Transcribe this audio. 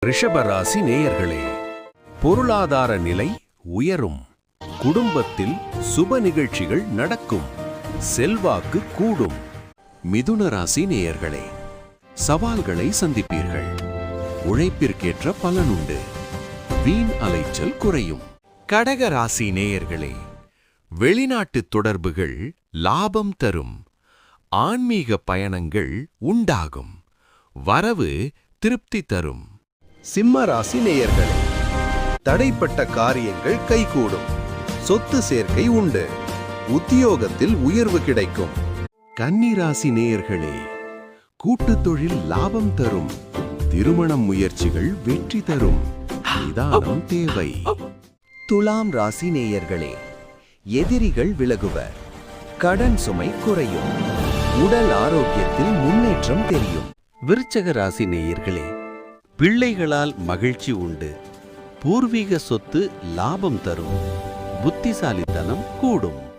ரிஷபராசி நேயர்களே, பொருளாதார நிலை உயரும். குடும்பத்தில் சுப நிகழ்ச்சிகள் நடக்கும். செல்வாக்கு கூடும். மிதுன ராசி நேயர்களே, சவால்களை சந்திப்பீர்கள். உழைப்பிற்கேற்ற பலனுண்டு. வீண் அலைச்சல் குறையும். கடக ராசி நேயர்களே, வெளிநாட்டு தொடர்புகள் லாபம் தரும். ஆன்மீக பயணங்கள் உண்டாகும். வரவு திருப்தி தரும். சிம்ம ராசி நேயர்களே, தடைப்பட்ட காரியங்கள் கைகூடும். சொத்து சேர்க்கை உண்டு. உத்தியோகத்தில் உயர்வு கிடைக்கும். கன்னிராசி நேயர்களே, கூட்டுத் தொழில் லாபம் தரும். திருமணம் முயற்சிகள் வெற்றி தரும். நிதானம் தேவை. துலாம் ராசி நேயர்களே, எதிரிகள் விலகுவர். கடன் சுமை குறையும். உடல் ஆரோக்கியத்தில் முன்னேற்றம் தெரியும். விருச்சக ராசி நேயர்களே, பிள்ளைகளால் மகிழ்ச்சி உண்டு. பூர்வீக சொத்து லாபம் தரும். புத்திசாலித்தனம் கூடும்.